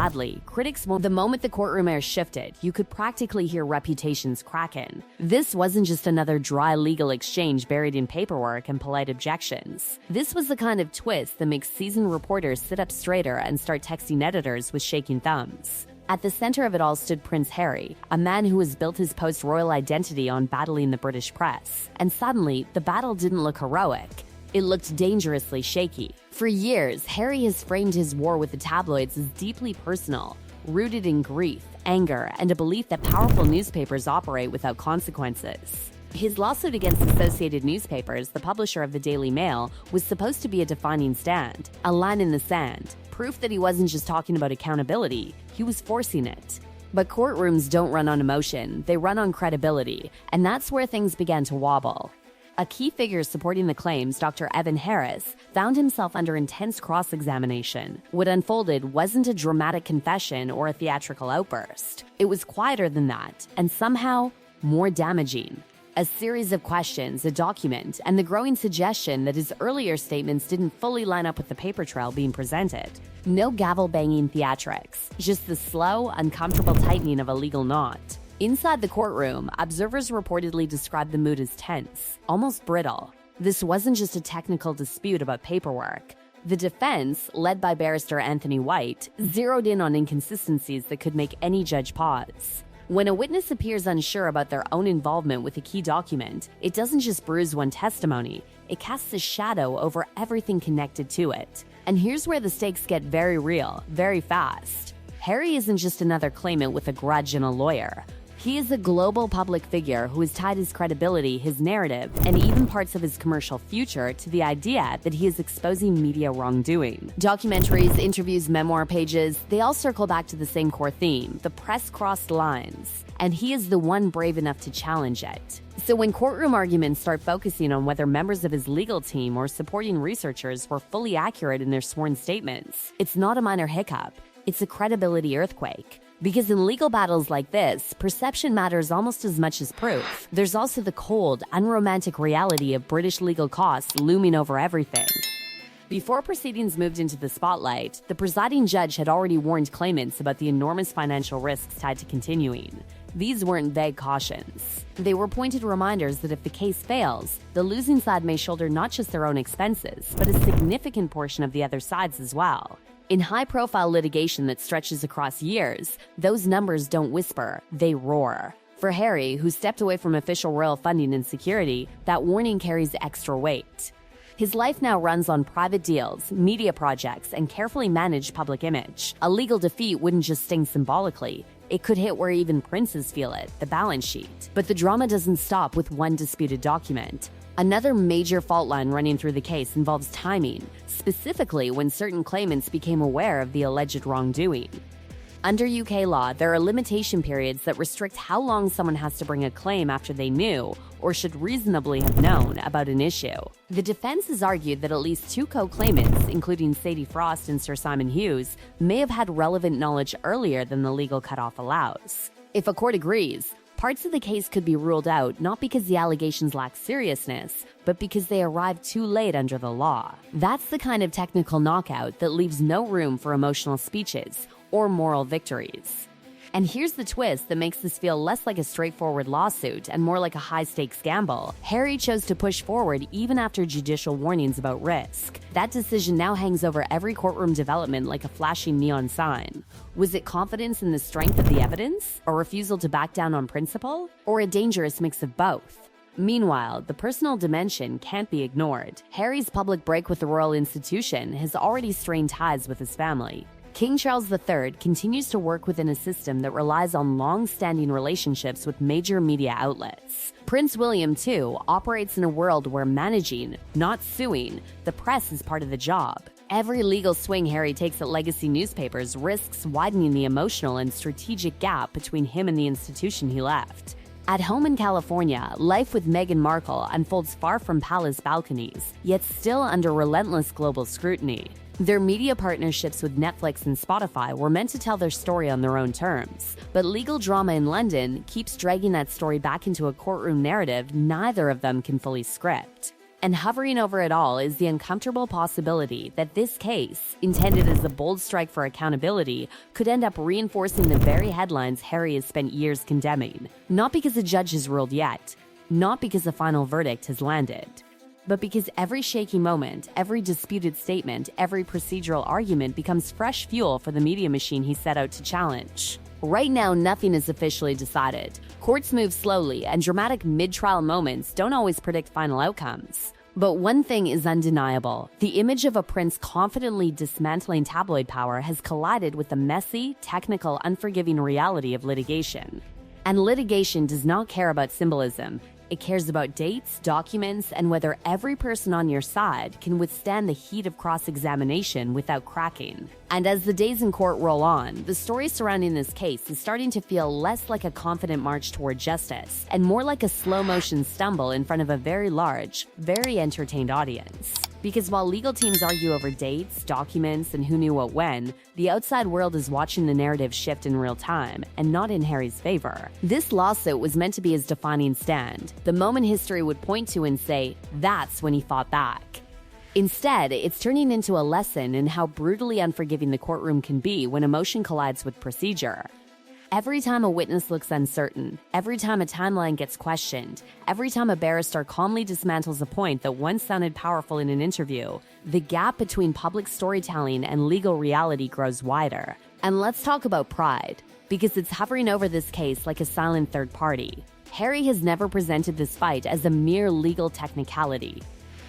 badly, critics won't. The moment the courtroom air shifted, you could practically hear reputations cracking. This wasn't just another dry legal exchange buried in paperwork and polite objections. This was the kind of twist that makes seasoned reporters sit up straighter and start texting editors with shaking thumbs. At the center of it all stood Prince Harry, a man who has built his post-royal identity on battling the British press. And suddenly, the battle didn't look heroic. It looked dangerously shaky. For years, Harry has framed his war with the tabloids as deeply personal, rooted in grief, anger, and a belief that powerful newspapers operate without consequences. His lawsuit against Associated Newspapers, the publisher of the Daily Mail, was supposed to be a defining stand, a line in the sand, proof that he wasn't just talking about accountability, he was forcing it. But courtrooms don't run on emotion, they run on credibility, and that's where things began to wobble. A key figure supporting the claims, Dr. Evan Harris, found himself under intense cross-examination. What unfolded wasn't a dramatic confession or a theatrical outburst. It was quieter than that, and somehow more damaging. A series of questions, a document, and the growing suggestion that his earlier statements didn't fully line up with the paper trail being presented. No gavel-banging theatrics, just the slow, uncomfortable tightening of a legal knot. Inside the courtroom, observers reportedly described the mood as tense, almost brittle. This wasn't just a technical dispute about paperwork. The defense, led by barrister Anthony White, zeroed in on inconsistencies that could make any judge pause. When a witness appears unsure about their own involvement with a key document, it doesn't just bruise one testimony, it casts a shadow over everything connected to it. And here's where the stakes get very real, very fast. Harry isn't just another claimant with a grudge and a lawyer. He is a global public figure who has tied his credibility, his narrative, and even parts of his commercial future to the idea that he is exposing media wrongdoing. Documentaries, interviews, memoir pages, they all circle back to the same core theme: the press crossed lines. And he is the one brave enough to challenge it. So when courtroom arguments start focusing on whether members of his legal team or supporting researchers were fully accurate in their sworn statements, it's not a minor hiccup, it's a credibility earthquake. Because in legal battles like this, perception matters almost as much as proof. There's also the cold, unromantic reality of British legal costs looming over everything. Before proceedings moved into the spotlight, the presiding judge had already warned claimants about the enormous financial risks tied to continuing. These weren't vague cautions. They were pointed reminders that if the case fails, the losing side may shoulder not just their own expenses, but a significant portion of the other side's as well. In high-profile litigation that stretches across years, those numbers don't whisper, they roar. For Harry, who stepped away from official royal funding and security, that warning carries extra weight. His life now runs on private deals, media projects, and carefully managed public image. A legal defeat wouldn't just sting symbolically. It could hit where even princes feel it, the balance sheet. But the drama doesn't stop with one disputed document. Another major fault line running through the case involves timing, specifically when certain claimants became aware of the alleged wrongdoing. Under UK law, there are limitation periods that restrict how long someone has to bring a claim after they knew, or should reasonably have known, about an issue. The defense has argued that at least two co-claimants, including Sadie Frost and Sir Simon Hughes, may have had relevant knowledge earlier than the legal cutoff allows. If a court agrees, parts of the case could be ruled out not because the allegations lack seriousness, but because they arrived too late under the law. That's the kind of technical knockout that leaves no room for emotional speeches or moral victories. And here's the twist that makes this feel less like a straightforward lawsuit and more like a high-stakes gamble. Harry chose to push forward even after judicial warnings about risk. That decision now hangs over every courtroom development like a flashing neon sign. Was it confidence in the strength of the evidence? A refusal to back down on principle? Or a dangerous mix of both? Meanwhile, the personal dimension can't be ignored. Harry's public break with the royal institution has already strained ties with his family. King Charles III continues to work within a system that relies on long-standing relationships with major media outlets. Prince William, too, operates in a world where managing, not suing, the press is part of the job. Every legal swing Harry takes at legacy newspapers risks widening the emotional and strategic gap between him and the institution he left. At home in California, life with Meghan Markle unfolds far from palace balconies, yet still under relentless global scrutiny. Their media partnerships with Netflix and Spotify were meant to tell their story on their own terms, but legal drama in London keeps dragging that story back into a courtroom narrative neither of them can fully script. And hovering over it all is the uncomfortable possibility that this case, intended as a bold strike for accountability, could end up reinforcing the very headlines Harry has spent years condemning. Not because a judge has ruled yet, not because a final verdict has landed, but because every shaky moment, every disputed statement, every procedural argument becomes fresh fuel for the media machine he set out to challenge. Right now, nothing is officially decided. Courts move slowly, and dramatic mid-trial moments don't always predict final outcomes. But one thing is undeniable. The image of a prince confidently dismantling tabloid power has collided with the messy, technical, unforgiving reality of litigation. And litigation does not care about symbolism. It cares about dates, documents, and whether every person on your side can withstand the heat of cross-examination without cracking. And as the days in court roll on, the story surrounding this case is starting to feel less like a confident march toward justice and more like a slow-motion stumble in front of a very large, very entertained audience. Because while legal teams argue over dates, documents, and who knew what when, the outside world is watching the narrative shift in real time, and not in Harry's favor. This lawsuit was meant to be his defining stand, the moment history would point to and say, that's when he fought back. Instead, it's turning into a lesson in how brutally unforgiving the courtroom can be when emotion collides with procedure. Every time a witness looks uncertain, every time a timeline gets questioned, every time a barrister calmly dismantles a point that once sounded powerful in an interview, the gap between public storytelling and legal reality grows wider. And let's talk about pride, because it's hovering over this case like a silent third party. Harry has never presented this fight as a mere legal technicality.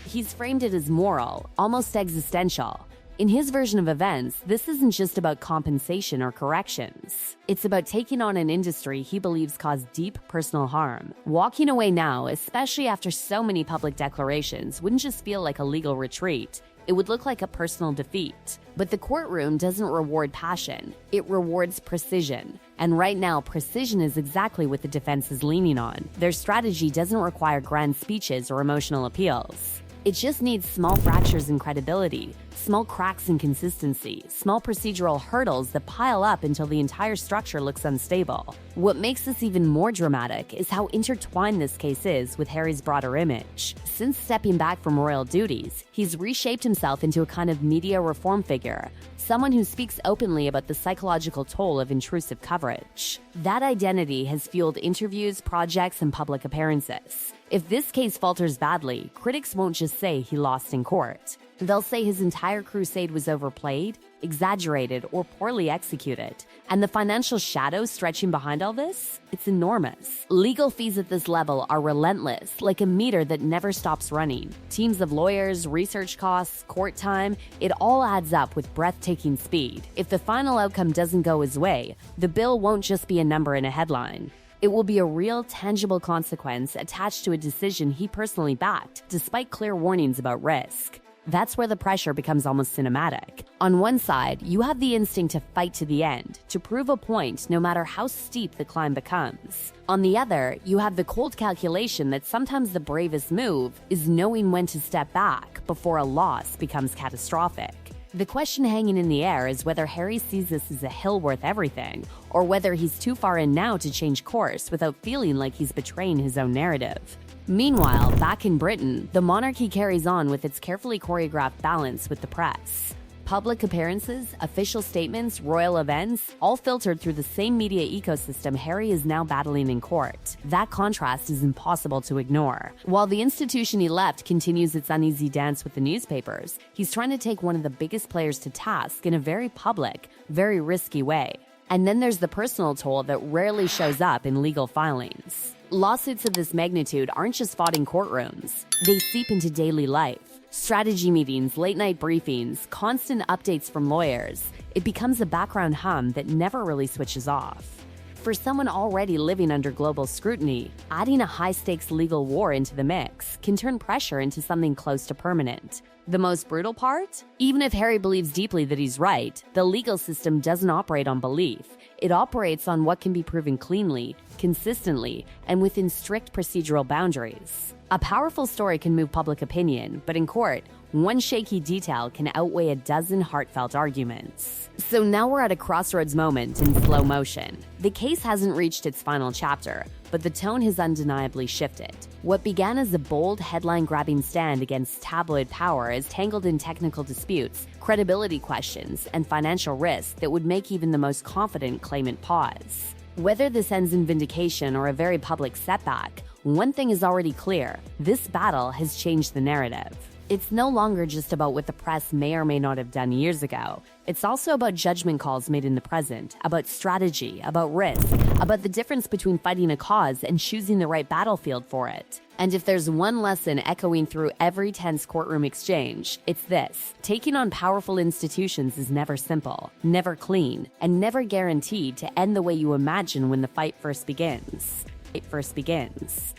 He's framed it as moral, almost existential. In his version of events, this isn't just about compensation or corrections. It's about taking on an industry he believes caused deep personal harm. Walking away now, especially after so many public declarations, wouldn't just feel like a legal retreat. It would look like a personal defeat. But the courtroom doesn't reward passion. It rewards precision. And right now, precision is exactly what the defense is leaning on. Their strategy doesn't require grand speeches or emotional appeals. It just needs small fractures in credibility, small cracks in consistency, small procedural hurdles that pile up until the entire structure looks unstable. What makes this even more dramatic is how intertwined this case is with Harry's broader image. Since stepping back from royal duties, he's reshaped himself into a kind of media reform figure, someone who speaks openly about the psychological toll of intrusive coverage. That identity has fueled interviews, projects, and public appearances. If this case falters badly, critics won't just say he lost in court. They'll say his entire crusade was overplayed, exaggerated, or poorly executed. And the financial shadow stretching behind all this? It's enormous. Legal fees at this level are relentless, like a meter that never stops running. Teams of lawyers, research costs, court time, it all adds up with breathtaking speed. If the final outcome doesn't go his way, the bill won't just be a number in a headline. It will be a real, tangible consequence attached to a decision he personally backed, despite clear warnings about risk. That's where the pressure becomes almost cinematic. On one side, you have the instinct to fight to the end, to prove a point no matter how steep the climb becomes. On the other, you have the cold calculation that sometimes the bravest move is knowing when to step back before a loss becomes catastrophic. The question hanging in the air is whether Harry sees this as a hill worth everything, or whether he's too far in now to change course without feeling like he's betraying his own narrative. Meanwhile, back in Britain, the monarchy carries on with its carefully choreographed balance with the press. Public appearances, official statements, royal events, all filtered through the same media ecosystem Harry is now battling in court. That contrast is impossible to ignore. While the institution he left continues its uneasy dance with the newspapers, he's trying to take one of the biggest players to task in a very public, very risky way. And then there's the personal toll that rarely shows up in legal filings. Lawsuits of this magnitude aren't just fought in courtrooms. They seep into daily life. Strategy meetings, late-night briefings, constant updates from lawyers. It becomes a background hum that never really switches off. For someone already living under global scrutiny, adding a high-stakes legal war into the mix can turn pressure into something close to permanent. The most brutal part? Even if Harry believes deeply that he's right, the legal system doesn't operate on belief. It operates on what can be proven cleanly, consistently, and within strict procedural boundaries. A powerful story can move public opinion, but in court, one shaky detail can outweigh a dozen heartfelt arguments. So now we're at a crossroads moment in slow motion. The case hasn't reached its final chapter, but the tone has undeniably shifted. What began as a bold, headline-grabbing stand against tabloid power is tangled in technical disputes, credibility questions, and financial risk that would make even the most confident claimant pause. Whether this ends in vindication or a very public setback, one thing is already clear: this battle has changed the narrative. It's no longer just about what the press may or may not have done years ago. It's also about judgment calls made in the present, about strategy, about risk, about the difference between fighting a cause and choosing the right battlefield for it. And if there's one lesson echoing through every tense courtroom exchange, it's this: taking on powerful institutions is never simple, never clean, and never guaranteed to end the way you imagine when the fight first begins. It first begins.